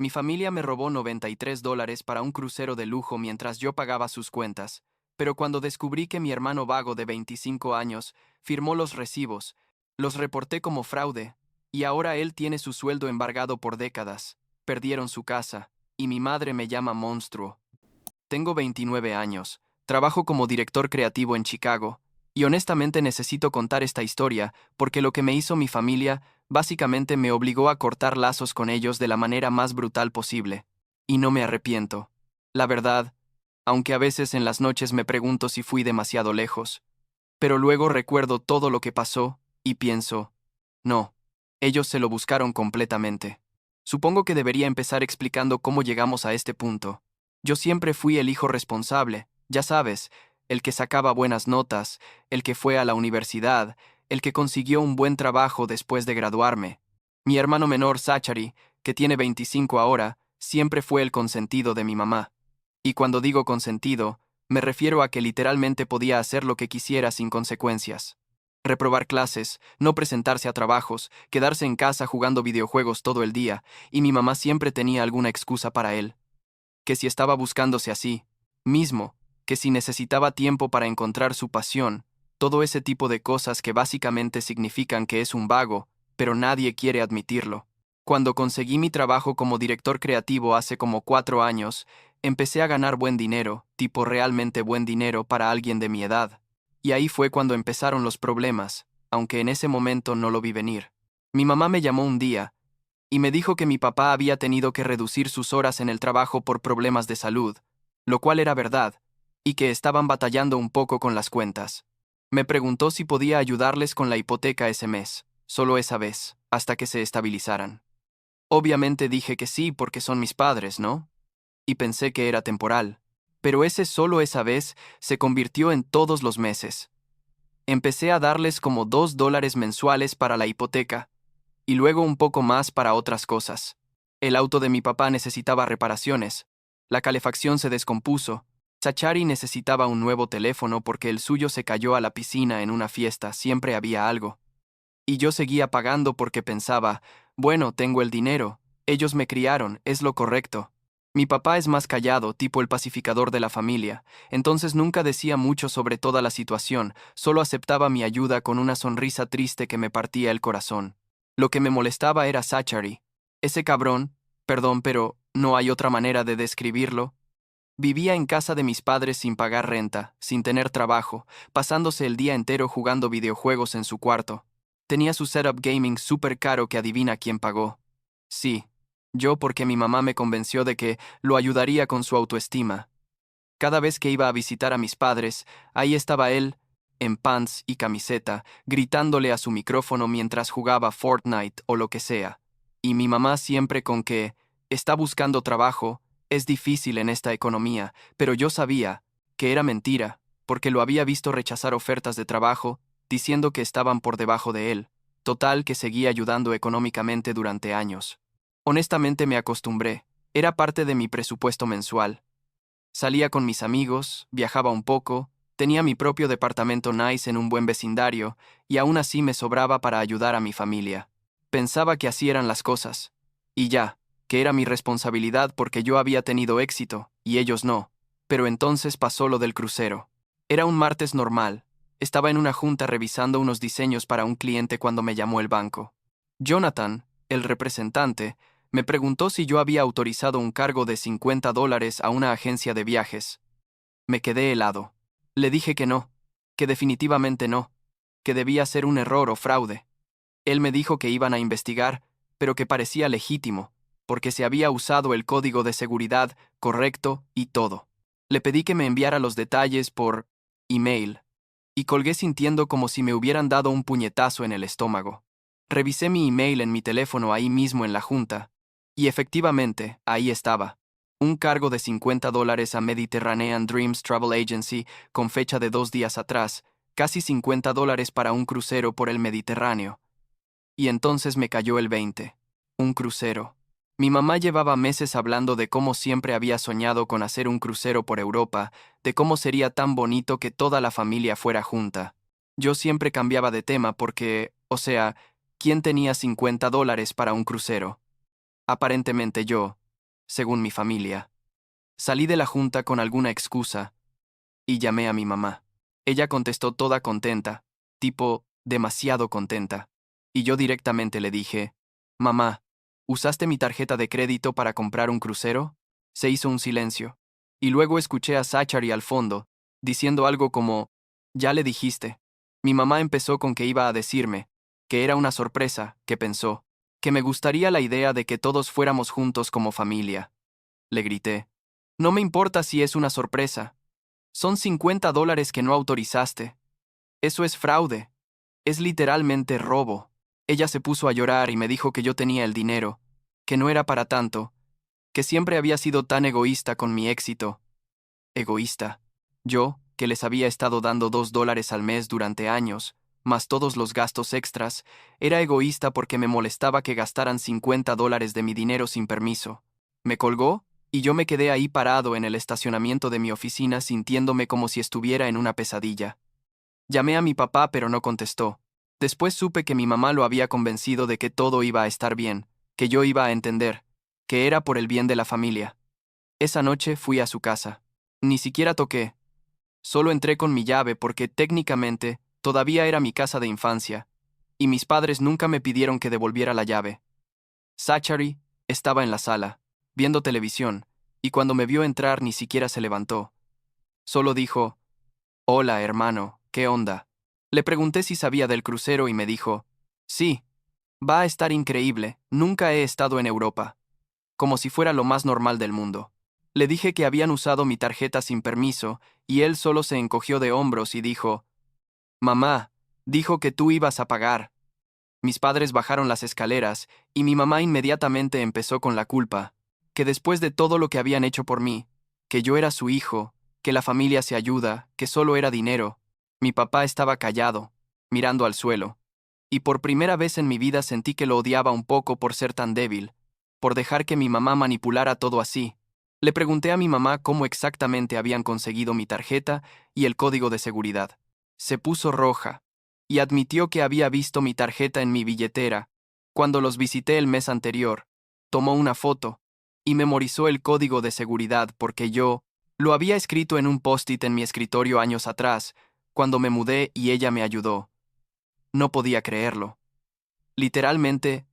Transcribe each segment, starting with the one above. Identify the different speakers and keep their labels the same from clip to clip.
Speaker 1: Mi familia me robó $93 para un crucero de lujo mientras yo pagaba sus cuentas, pero cuando descubrí que mi hermano vago de 25 años firmó los recibos, los reporté como fraude, y ahora él tiene su sueldo embargado por décadas. Perdieron su casa, y mi madre me llama monstruo. Tengo 29 años, trabajo como director creativo en Chicago, y honestamente necesito contar esta historia porque lo que me hizo mi familia básicamente me obligó a cortar lazos con ellos de la manera más brutal posible. Y no me arrepiento. La verdad, aunque a veces en las noches me pregunto si fui demasiado lejos, pero luego recuerdo todo lo que pasó y pienso, no, ellos se lo buscaron completamente. Supongo que debería empezar explicando cómo llegamos a este punto. Yo siempre fui el hijo responsable, ya sabes, el que sacaba buenas notas, el que fue a la universidad, el que consiguió un buen trabajo después de graduarme. Mi hermano menor, Zachary, que tiene 25 ahora, siempre fue el consentido de mi mamá. Y cuando digo consentido, me refiero a que literalmente podía hacer lo que quisiera sin consecuencias. Reprobar clases, no presentarse a trabajos, quedarse en casa jugando videojuegos todo el día, y mi mamá siempre tenía alguna excusa para él. Que si estaba buscándose a sí mismo, que si necesitaba tiempo para encontrar su pasión, todo ese tipo de cosas que básicamente significan que es un vago, pero nadie quiere admitirlo. Cuando conseguí mi trabajo como director creativo hace como 4 años, empecé a ganar buen dinero, tipo realmente buen dinero para alguien de mi edad. Y ahí fue cuando empezaron los problemas, aunque en ese momento no lo vi venir. Mi mamá me llamó un día, y me dijo que mi papá había tenido que reducir sus horas en el trabajo por problemas de salud, lo cual era verdad, y que estaban batallando un poco con las cuentas. Me preguntó si podía ayudarles con la hipoteca ese mes, solo esa vez, hasta que se estabilizaran. Obviamente dije que sí porque son mis padres, ¿no? Y pensé que era temporal. Pero ese solo esa vez se convirtió en todos los meses. Empecé a darles como $2 mensuales para la hipoteca, y luego un poco más para otras cosas. El auto de mi papá necesitaba reparaciones, la calefacción se descompuso, Zachary necesitaba un nuevo teléfono porque el suyo se cayó a la piscina en una fiesta, siempre había algo. Y yo seguía pagando porque pensaba, bueno, tengo el dinero, ellos me criaron, es lo correcto. Mi papá es más callado, tipo el pacificador de la familia, entonces nunca decía mucho sobre toda la situación, solo aceptaba mi ayuda con una sonrisa triste que me partía el corazón. Lo que me molestaba era Zachary. Ese cabrón, perdón, pero no hay otra manera de describirlo. Vivía en casa de mis padres sin pagar renta, sin tener trabajo, pasándose el día entero jugando videojuegos en su cuarto. Tenía su setup gaming súper caro que adivina quién pagó. Sí, yo porque mi mamá me convenció de que lo ayudaría con su autoestima. Cada vez que iba a visitar a mis padres, ahí estaba él, en pants y camiseta, gritándole a su micrófono mientras jugaba Fortnite o lo que sea. Y mi mamá siempre con que, está buscando trabajo, es difícil en esta economía, pero yo sabía que era mentira, porque lo había visto rechazar ofertas de trabajo, diciendo que estaban por debajo de él. Total que seguía ayudando económicamente durante años. Honestamente me acostumbré, era parte de mi presupuesto mensual. Salía con mis amigos, viajaba un poco, tenía mi propio departamento nice en un buen vecindario, y aún así me sobraba para ayudar a mi familia. Pensaba que así eran las cosas. Y ya, que era mi responsabilidad porque yo había tenido éxito, y ellos no. Pero entonces pasó lo del crucero. Era un martes normal. Estaba en una junta revisando unos diseños para un cliente cuando me llamó el banco. Jonathan, el representante, me preguntó si yo había autorizado un cargo de $50 a una agencia de viajes. Me quedé helado. Le dije que no, que definitivamente no, que debía ser un error o fraude. Él me dijo que iban a investigar, pero que parecía legítimo, porque se había usado el código de seguridad correcto y todo. Le pedí que me enviara los detalles por email, y colgué sintiendo como si me hubieran dado un puñetazo en el estómago. Revisé mi email en mi teléfono ahí mismo en la junta, y efectivamente, ahí estaba. Un cargo de $50 a Mediterranean Dreams Travel Agency con fecha de 2 días atrás, casi $50 para un crucero por el Mediterráneo. Y entonces me cayó el 20. Un crucero. Mi mamá llevaba meses hablando de cómo siempre había soñado con hacer un crucero por Europa, de cómo sería tan bonito que toda la familia fuera junta. Yo siempre cambiaba de tema porque, o sea, ¿quién tenía $50 para un crucero? Aparentemente yo. según mi familia. Salí de la junta con alguna excusa y llamé a mi mamá. Ella contestó toda contenta, tipo, demasiado contenta. Y yo directamente le dije, mamá, ¿usaste mi tarjeta de crédito para comprar un crucero? Se hizo un silencio. Y luego escuché a Zachary al fondo, diciendo algo como, ya le dijiste. Mi mamá empezó con que iba a decirme, que era una sorpresa, que pensó, que me gustaría la idea de que todos fuéramos juntos como familia. Le grité, no me importa si es una sorpresa. Son $50 que no autorizaste. Eso es fraude. Es literalmente robo. Ella se puso a llorar y me dijo que yo tenía el dinero, que no era para tanto, que siempre había sido tan egoísta con mi éxito. Egoísta. Yo, que les había estado dando $2 al mes durante años, más todos los gastos extras, era egoísta porque me molestaba que gastaran $50 de mi dinero sin permiso. Me colgó, y yo me quedé ahí parado en el estacionamiento de mi oficina sintiéndome como si estuviera en una pesadilla. Llamé a mi papá pero no contestó. Después supe que mi mamá lo había convencido de que todo iba a estar bien, que yo iba a entender, que era por el bien de la familia. Esa noche fui a su casa. Ni siquiera toqué. Solo entré con mi llave porque técnicamente todavía era mi casa de infancia, y mis padres nunca me pidieron que devolviera la llave. Zachary estaba en la sala, viendo televisión, y cuando me vio entrar ni siquiera se levantó. Solo dijo, hola, hermano, ¿qué onda? Le pregunté si sabía del crucero y me dijo, sí, va a estar increíble, nunca he estado en Europa. Como si fuera lo más normal del mundo. Le dije que habían usado mi tarjeta sin permiso, y él solo se encogió de hombros y dijo, mamá, dijo que tú ibas a pagar. Mis padres bajaron las escaleras, y mi mamá inmediatamente empezó con la culpa, que después de todo lo que habían hecho por mí, que yo era su hijo, que la familia se ayuda, que solo era dinero, mi papá estaba callado, mirando al suelo, y por primera vez en mi vida sentí que lo odiaba un poco por ser tan débil, por dejar que mi mamá manipulara todo así. Le pregunté a mi mamá cómo exactamente habían conseguido mi tarjeta y el código de seguridad. Se puso roja y admitió que había visto mi tarjeta en mi billetera. Cuando los visité el mes anterior, tomó una foto y memorizó el código de seguridad porque yo lo había escrito en un post-it en mi escritorio años atrás, cuando me mudé y ella me ayudó. No podía creerlo. Literalmente,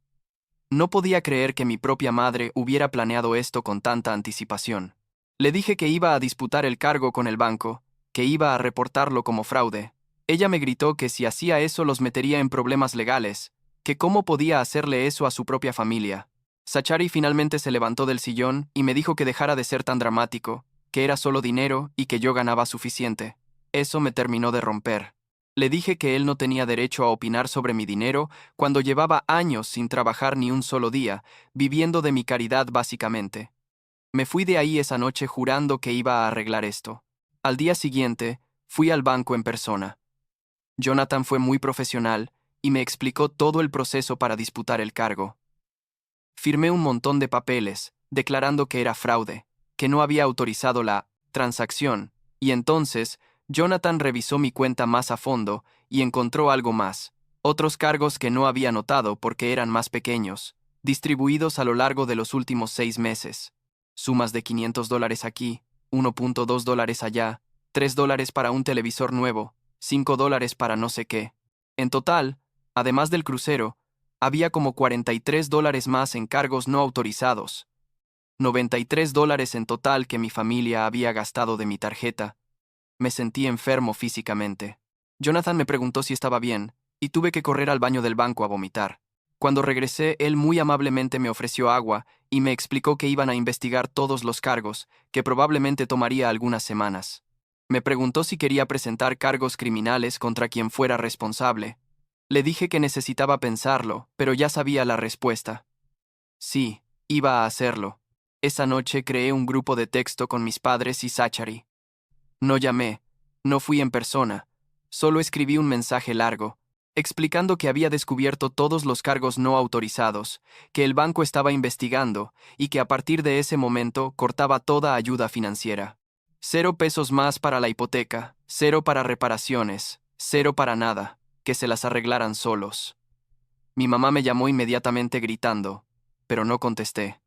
Speaker 1: no podía creer que mi propia madre hubiera planeado esto con tanta anticipación. Le dije que iba a disputar el cargo con el banco, que iba a reportarlo como fraude. Ella me gritó que si hacía eso los metería en problemas legales, que cómo podía hacerle eso a su propia familia. Zachary finalmente se levantó del sillón y me dijo que dejara de ser tan dramático, que era solo dinero y que yo ganaba suficiente. Eso me terminó de romper. Le dije que él no tenía derecho a opinar sobre mi dinero cuando llevaba años sin trabajar ni un solo día, viviendo de mi caridad básicamente. Me fui de ahí esa noche jurando que iba a arreglar esto. Al día siguiente, fui al banco en persona. Jonathan fue muy profesional y me explicó todo el proceso para disputar el cargo. Firmé un montón de papeles, declarando que era fraude, que no había autorizado la transacción, y entonces Jonathan revisó mi cuenta más a fondo y encontró algo más, otros cargos que no había notado porque eran más pequeños, distribuidos a lo largo de los últimos 6 meses. Sumas de $500 aquí, $1.2 allá, $3 para un televisor nuevo, $5 para no sé qué. En total, además del crucero, había como $43 más en cargos no autorizados. $93 en total que mi familia había gastado de mi tarjeta. Me sentí enfermo físicamente. Jonathan me preguntó si estaba bien, y tuve que correr al baño del banco a vomitar. Cuando regresé, él muy amablemente me ofreció agua y me explicó que iban a investigar todos los cargos, que probablemente tomaría algunas semanas. Me preguntó si quería presentar cargos criminales contra quien fuera responsable. Le dije que necesitaba pensarlo, pero ya sabía la respuesta. Sí, iba a hacerlo. Esa noche creé un grupo de texto con mis padres y Zachary. No llamé, no fui en persona, solo escribí un mensaje largo, explicando que había descubierto todos los cargos no autorizados, que el banco estaba investigando y que a partir de ese momento cortaba toda ayuda financiera. 0 pesos más para la hipoteca, 0 para reparaciones, 0 para nada, que se las arreglaran solos. Mi mamá me llamó inmediatamente gritando, pero no contesté.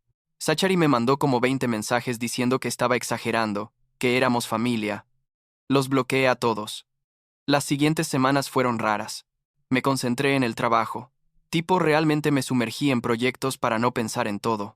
Speaker 1: Zachary me mandó como 20 mensajes diciendo que estaba exagerando, que éramos familia. Los bloqueé a todos. Las siguientes semanas fueron raras. Me concentré en el trabajo. Realmente me sumergí en proyectos para no pensar en todo.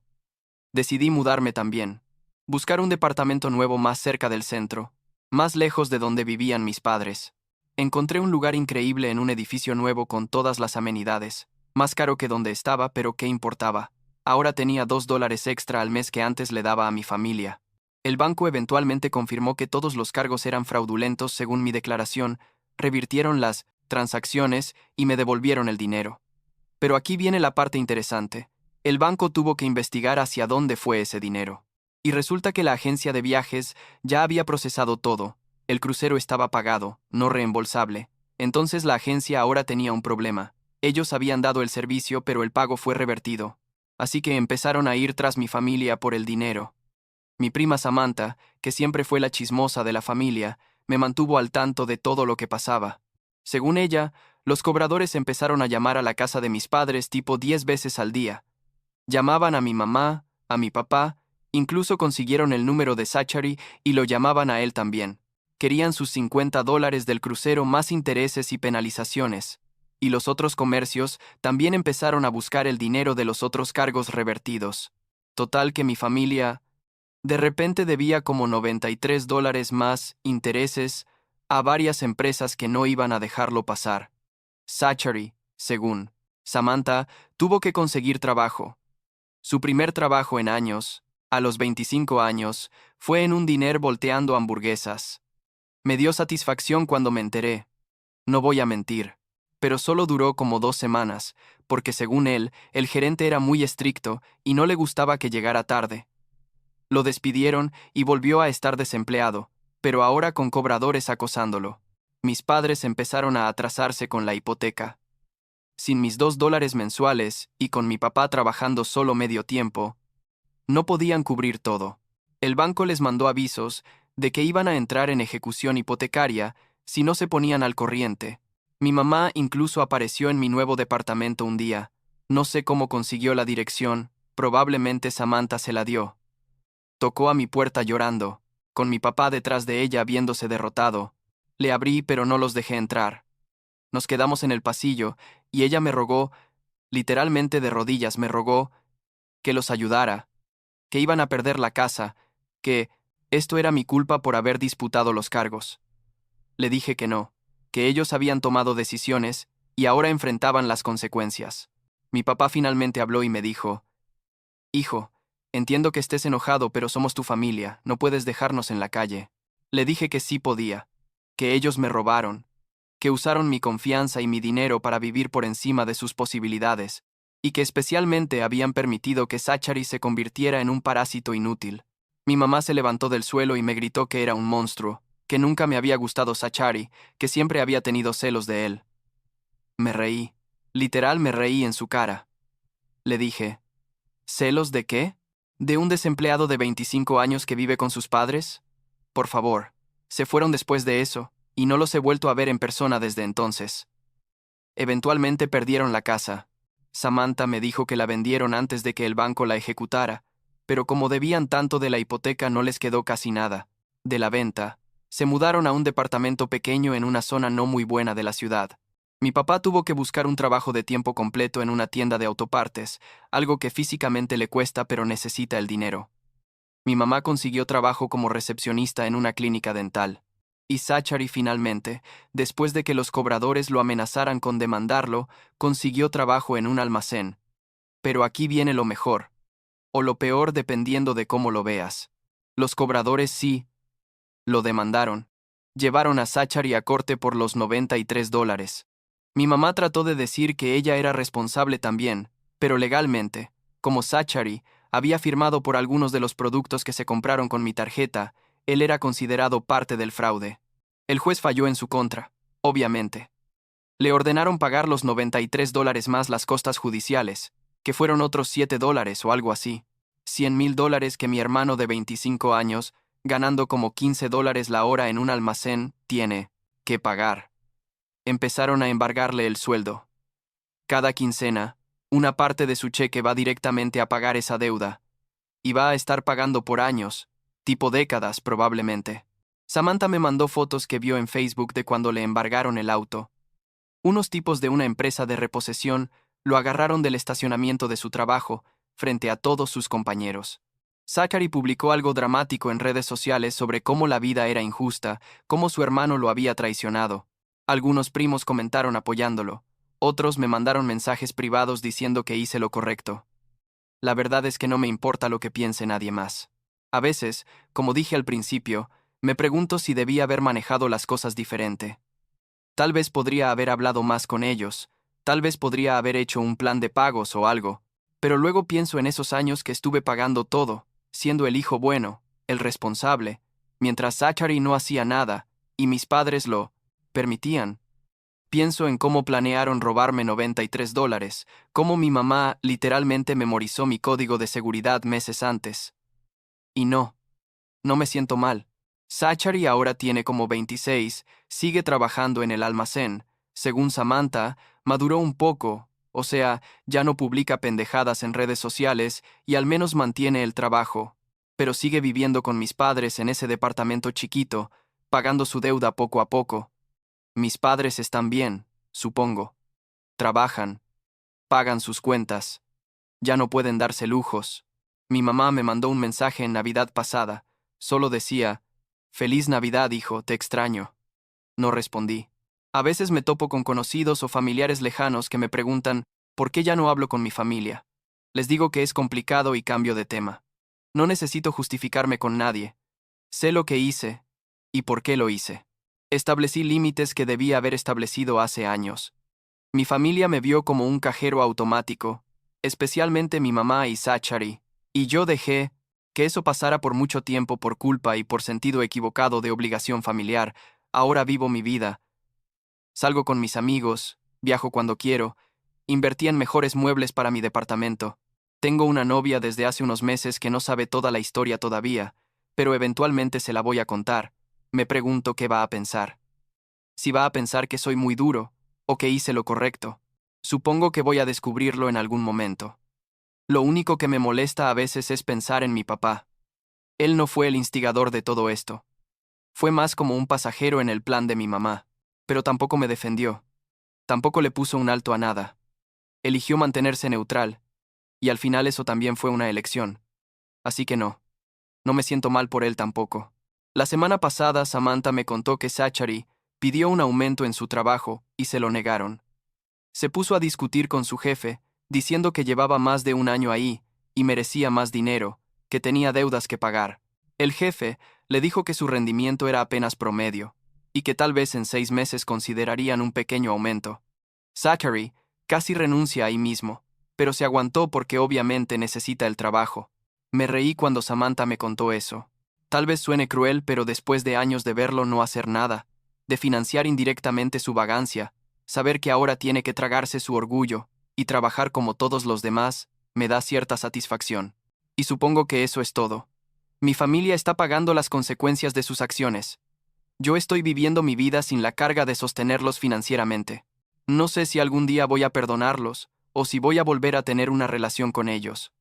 Speaker 1: Decidí mudarme también. Buscar un departamento nuevo más cerca del centro, más lejos de donde vivían mis padres. Encontré un lugar increíble en un edificio nuevo con todas las amenidades, más caro que donde estaba, pero ¿qué importaba? Ahora tenía $2 extra al mes que antes le daba a mi familia. El banco eventualmente confirmó que todos los cargos eran fraudulentos según mi declaración, revirtieron las transacciones y me devolvieron el dinero. Pero aquí viene la parte interesante. El banco tuvo que investigar hacia dónde fue ese dinero. Y resulta que la agencia de viajes ya había procesado todo. El crucero estaba pagado, no reembolsable. Entonces la agencia ahora tenía un problema. Ellos habían dado el servicio, pero el pago fue revertido. Así que empezaron a ir tras mi familia por el dinero. Mi prima Samantha, que siempre fue la chismosa de la familia, me mantuvo al tanto de todo lo que pasaba. Según ella, los cobradores empezaron a llamar a la casa de mis padres tipo 10 veces al día. Llamaban a mi mamá, a mi papá, incluso consiguieron el número de Zachary y lo llamaban a él también. Querían sus $50 del crucero más intereses y penalizaciones. Y los otros comercios también empezaron a buscar el dinero de los otros cargos revertidos. Total que mi familia, de repente debía como $93 más intereses a varias empresas que no iban a dejarlo pasar. Zachary, según Samantha, tuvo que conseguir trabajo. Su primer trabajo en años, a los 25 años, fue en un diner volteando hamburguesas. Me dio satisfacción cuando me enteré. No voy a mentir. Pero solo duró como 2 semanas, porque según él, el gerente era muy estricto y no le gustaba que llegara tarde. Lo despidieron y volvió a estar desempleado, pero ahora con cobradores acosándolo. Mis padres empezaron a atrasarse con la hipoteca. Sin mis $2 mensuales y con mi papá trabajando solo medio tiempo, no podían cubrir todo. El banco les mandó avisos de que iban a entrar en ejecución hipotecaria si no se ponían al corriente. Mi mamá incluso apareció en mi nuevo departamento un día. No sé cómo consiguió la dirección, probablemente Samantha se la dio. Tocó a mi puerta llorando, con mi papá detrás de ella viéndose derrotado. Le abrí, pero no los dejé entrar. Nos quedamos en el pasillo, y ella me rogó, literalmente de rodillas me rogó, que los ayudara, que iban a perder la casa, que esto era mi culpa por haber disputado los cargos. Le dije que no, que ellos habían tomado decisiones y ahora enfrentaban las consecuencias. Mi papá finalmente habló y me dijo, «Hijo, entiendo que estés enojado, pero somos tu familia, no puedes dejarnos en la calle». Le dije que sí podía, que ellos me robaron, que usaron mi confianza y mi dinero para vivir por encima de sus posibilidades, y que especialmente habían permitido que Zachary se convirtiera en un parásito inútil. Mi mamá se levantó del suelo y me gritó que era un monstruo, que nunca me había gustado Zachary, que siempre había tenido celos de él. Me reí, literal me reí en su cara. Le dije, ¿celos de qué? ¿De un desempleado de 25 años que vive con sus padres? Por favor, se fueron después de eso, y no los he vuelto a ver en persona desde entonces. Eventualmente perdieron la casa. Samantha me dijo que la vendieron antes de que el banco la ejecutara, pero como debían tanto de la hipoteca no les quedó casi nada. De la venta, se mudaron a un departamento pequeño en una zona no muy buena de la ciudad. Mi papá tuvo que buscar un trabajo de tiempo completo en una tienda de autopartes, algo que físicamente le cuesta pero necesita el dinero. Mi mamá consiguió trabajo como recepcionista en una clínica dental. Y Zachary finalmente, después de que los cobradores lo amenazaran con demandarlo, consiguió trabajo en un almacén. Pero aquí viene lo mejor, o lo peor dependiendo de cómo lo veas. Los cobradores sí lo demandaron. Llevaron a Zachary a corte por los $93. Mi mamá trató de decir que ella era responsable también, pero legalmente, como Zachary había firmado por algunos de los productos que se compraron con mi tarjeta, él era considerado parte del fraude. El juez falló en su contra, obviamente. Le ordenaron pagar los $93 más las costas judiciales, que fueron otros $7 o algo así. $100,000 que mi hermano de 25 años, ganando como $15 la hora en un almacén, tiene que pagar. Empezaron a embargarle el sueldo. Cada quincena, una parte de su cheque va directamente a pagar esa deuda. Y va a estar pagando por años, tipo décadas probablemente. Samantha me mandó fotos que vio en Facebook de cuando le embargaron el auto. Unos tipos de una empresa de reposesión lo agarraron del estacionamiento de su trabajo, frente a todos sus compañeros. Zachary publicó algo dramático en redes sociales sobre cómo la vida era injusta, cómo su hermano lo había traicionado. Algunos primos comentaron apoyándolo. Otros me mandaron mensajes privados diciendo que hice lo correcto. La verdad es que no me importa lo que piense nadie más. A veces, como dije al principio, me pregunto si debía haber manejado las cosas diferente. Tal vez podría haber hablado más con ellos, tal vez podría haber hecho un plan de pagos o algo, pero luego pienso en esos años que estuve pagando todo, siendo el hijo bueno, el responsable, mientras Zachary no hacía nada, y mis padres lo permitían. Pienso en cómo planearon robarme $93, cómo mi mamá literalmente memorizó mi código de seguridad meses antes. Y no me siento mal. Zachary ahora tiene como 26, sigue trabajando en el almacén. Según Samantha, maduró un poco, o sea, ya no publica pendejadas en redes sociales y al menos mantiene el trabajo, pero sigue viviendo con mis padres en ese departamento chiquito, pagando su deuda poco a poco. Mis padres están bien, supongo. Trabajan, pagan sus cuentas. Ya no pueden darse lujos. Mi mamá me mandó un mensaje en Navidad pasada. Solo decía, «Feliz Navidad, hijo, te extraño». No respondí. A veces me topo con conocidos o familiares lejanos que me preguntan, ¿por qué ya no hablo con mi familia? Les digo que es complicado y cambio de tema. No necesito justificarme con nadie. Sé lo que hice y por qué lo hice. Establecí límites que debía haber establecido hace años. Mi familia me vio como un cajero automático, especialmente mi mamá y Zachary, y yo dejé que eso pasara por mucho tiempo por culpa y por sentido equivocado de obligación familiar. Ahora vivo mi vida. Salgo con mis amigos, viajo cuando quiero, invertí en mejores muebles para mi departamento. Tengo una novia desde hace unos meses que no sabe toda la historia todavía, pero eventualmente se la voy a contar. Me pregunto qué va a pensar. Si va a pensar que soy muy duro, o que hice lo correcto. Supongo que voy a descubrirlo en algún momento. Lo único que me molesta a veces es pensar en mi papá. Él no fue el instigador de todo esto. Fue más como un pasajero en el plan de mi mamá, pero tampoco me defendió. Tampoco le puso un alto a nada. Eligió mantenerse neutral, y al final eso también fue una elección. Así que no me siento mal por él tampoco. La semana pasada Samantha me contó que Zachary pidió un aumento en su trabajo y se lo negaron. Se puso a discutir con su jefe, diciendo que llevaba más de un año ahí y merecía más dinero, que tenía deudas que pagar. El jefe le dijo que su rendimiento era apenas promedio, y que tal vez en 6 meses considerarían un pequeño aumento. Zachary casi renuncia ahí mismo, pero se aguantó porque obviamente necesita el trabajo. Me reí cuando Samantha me contó eso. Tal vez suene cruel, pero después de años de verlo no hacer nada, de financiar indirectamente su vagancia, saber que ahora tiene que tragarse su orgullo y trabajar como todos los demás, me da cierta satisfacción. Y supongo que eso es todo. Mi familia está pagando las consecuencias de sus acciones. Yo estoy viviendo mi vida sin la carga de sostenerlos financieramente. No sé si algún día voy a perdonarlos o si voy a volver a tener una relación con ellos.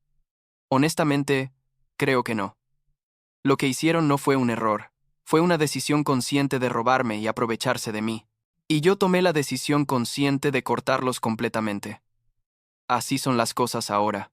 Speaker 1: Honestamente, creo que no. Lo que hicieron no fue un error, fue una decisión consciente de robarme y aprovecharse de mí. Y yo tomé la decisión consciente de cortarlos completamente. Así son las cosas ahora.